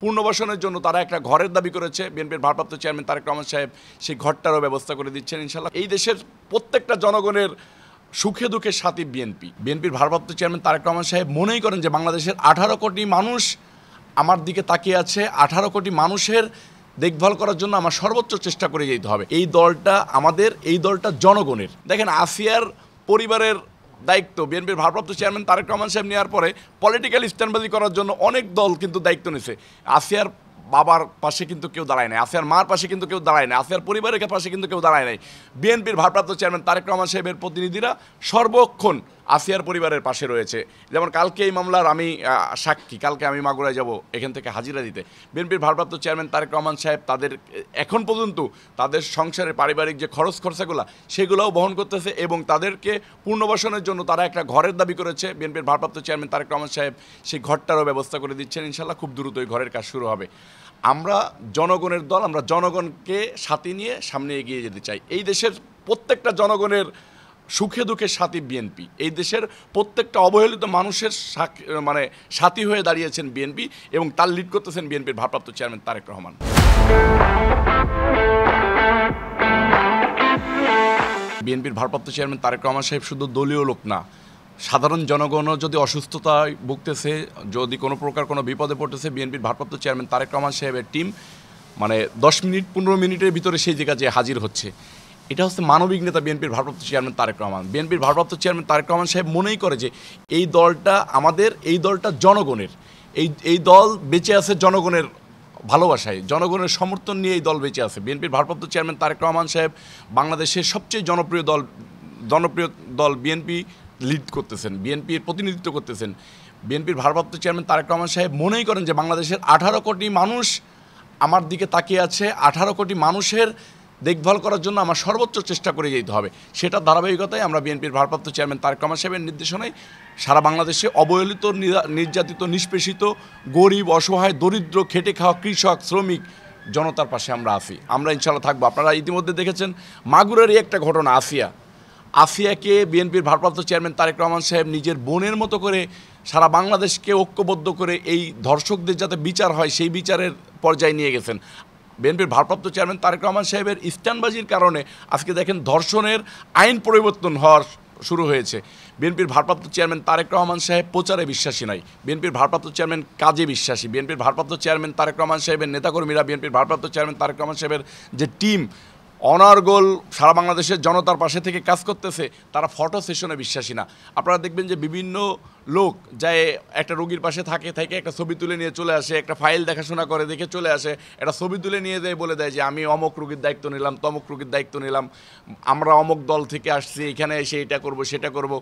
পুনর্বাসনের জন্য তারা একটা ঘরের দাবি করেছে। বিএনপির ভারপ্রাপ্ত চেয়ারম্যান তারেক রহমান সাহেব সেই ঘরটারও ব্যবস্থা করে দিচ্ছেন ইনশাল্লাহ। এই দেশের প্রত্যেকটা জনগণের সুখে দুঃখের সাথী বিএনপির ভারপ্রাপ্ত চেয়ারম্যান তারেক রহমান সাহেব মনেই করেন যে বাংলাদেশের 18 কোটি মানুষ আমার দিকে তাকিয়ে আছে। 18 কোটি মানুষের দেখভাল করার জন্য আমার সর্বোচ্চ চেষ্টা করে যেতে হবে। এই দলটা আমাদের, এই দলটা জনগণের। দেখেন, আসিয়ার পরিবারের দায়িত্ব বিএনপির ভারপ্রাপ্ত চেয়ারম্যান তারেক রহমান সাহেব নেওয়ার পরে পলিটিক্যাল স্ট্যান্ডবাজি করার জন্য অনেক দল কিন্তু দায়িত্ব নিয়েছে। আসিয়ার বাবার পাশে কিন্তু কেউ দাঁড়ায় নাই, আসিয়ার মার পাশে কিন্তু কেউ দাঁড়ায় নাই, আসিয়ার পরিবারের পাশে কিন্তু কেউ দাঁড়ায় নাই। বিএনপির ভারপ্রাপ্ত চেয়ারম্যান তারেক রহমান সাহেবের প্রতিনিধিরা সর্বক্ষণ আসিয়ার পরিবারের পাশে রয়েছে। যেমন কালকে এই মামলার আমি সাক্ষী, কালকে আমি মাগুরায় যাব এখান থেকে হাজিরা দিতে। বিএনপির ভারপ্রাপ্ত চেয়ারম্যান তারেক রহমান সাহেব তাদের এখন পর্যন্ত তাদের সংসারের পারিবারিক যে খরচাগুলো সেগুলোও বহন করতেছে এবং তাদেরকে পুনর্বাসনের জন্য তারা একটা ঘরের দাবি করেছে। বিএনপির ভারপ্রাপ্ত চেয়ারম্যান তারেক রহমান সাহেব সেই ঘরটারও ব্যবস্থা করে দিচ্ছেন ইনশাল্লাহ। খুব দ্রুত ওই ঘরের কাজ শুরু হবে। আমরা জনগণের দল, আমরা জনগণকে সাথে নিয়ে সামনে এগিয়ে যেতে চাই। এই দেশের প্রত্যেকটা জনগণের সুখে দুঃখের সাথী বিএনপি। এই দেশের প্রত্যেকটা অবহেলিত মানুষের সাথী হয়ে দাঁড়িয়েছেন বিএনপি এবং তার লিড করতেছেন বিএনপির ভারপ্রাপ্ত চেয়ারম্যান তারেক রহমান। বিএনপির ভারপ্রাপ্ত চেয়ারম্যান তারেক রহমান সাহেব শুধু দলীয় লোক না, সাধারণ জনগণও যদি অসুস্থতায় ভুগতেছে, যদি কোনো প্রকার কোনো বিপদে পড়তেছে, বিএনপির ভারপ্রাপ্ত চেয়ারম্যান তারেক রহমান সাহেবের টিম 10 মিনিট 15 মিনিটের ভিতরে সেই জায়গায় যে হাজির হচ্ছে। এটা হচ্ছে মানবিক নেতা বিএনপির ভারপ্রাপ্ত চেয়ারম্যান তারেক রহমান। বিএনপির ভারপ্রাপ্ত চেয়ারম্যান তারেক রহমান সাহেব মনেই করে যে এই দলটা আমাদের, এই দলটা জনগণের। এই দল বেঁচে আছে জনগণের ভালোবাসায়, জনগণের সমর্থন নিয়ে এই দল বেঁচে আছে। বিএনপির ভারপ্রাপ্ত চেয়ারম্যান তারেক রহমান সাহেব বাংলাদেশের সবচেয়ে জনপ্রিয় দল বিএনপি লিড করতেছেন, বিএনপির প্রতিনিধিত্ব করতেছেন। বিএনপির ভারপ্রাপ্ত চেয়ারম্যান তারেক রহমান সাহেব মনেই করেন যে বাংলাদেশের 18 কোটি মানুষ আমার দিকে তাকিয়ে আছে। 18 কোটি মানুষের দেখভাল করার জন্য আমার সর্বোচ্চ চেষ্টা করে যেতে হবে। সেটার ধারাবাহিকতায় আমরা বিএনপির ভারপ্রাপ্ত চেয়ারম্যান তারেক রহমান সাহেবের নির্দেশনায় সারা বাংলাদেশে অবহেলিত, নির্যাতিত, নিষ্পেষিত, গরিব, অসহায়, দরিদ্র, খেটে খাওয়া কৃষক, শ্রমিক জনতার পাশে আমরা আছি। আমরা ইনশাল্লাহ থাকবো। আপনারা ইতিমধ্যে দেখেছেন মাগুরারই একটা ঘটনা, আসিয়াকে বিএনপির ভারপ্রাপ্ত চেয়ারম্যান তারেক রহমান সাহেব নিজের বোনের মতো করে সারা বাংলাদেশকে ঐক্যবদ্ধ করে এই ধর্ষকদের যাতে বিচার হয় সেই বিচারের পর্যায়ে নিয়ে গেছেন। বিএনপির ভারপ্রাপ্ত চেয়ারম্যান তারেক রহমান সাহেবের স্ট্যান্ডবাজির কারণে আজকে দেখেন ধর্ষণের আইন পরিবর্তন হওয়ার শুরু হয়েছে। বিএনপির ভারপ্রাপ্ত চেয়ারম্যান তারেক রহমান সাহেব প্রচারে বিশ্বাসী নয়, বিএনপির ভারপ্রাপ্ত চেয়ারম্যান কাজে বিশ্বাসী। বিএনপির ভারপ্রাপ্ত চেয়ারম্যান তারেক রহমান সাহেবের নেতাকর্মীরা, বিএনপির ভারপ্রাপ্ত চেয়ারম্যান তারেক রহমান সাহেবের যে টিম অনর্গল সারা বাংলাদেশের জনতার পাশে থেকে কাজ করতেছে, তারা ফটো সেশনে বিশ্বাসী না। আপনারা দেখবেন যে বিভিন্ন লোক যায় একটা রোগীর পাশে থেকে একটা ছবি তুলে নিয়ে চলে আসে, একটা ফাইল দেখাশোনা করে দেখে চলে আসে, একটা ছবি তুলে নিয়ে যায়, বলে দেয় যে আমি অমুক রোগীর দায়িত্ব নিলাম, তমুক রোগীর দায়িত্ব নিলাম, আমরা অমুক দল থেকে আসছি, এখানে এসে এটা করব সেটা করব।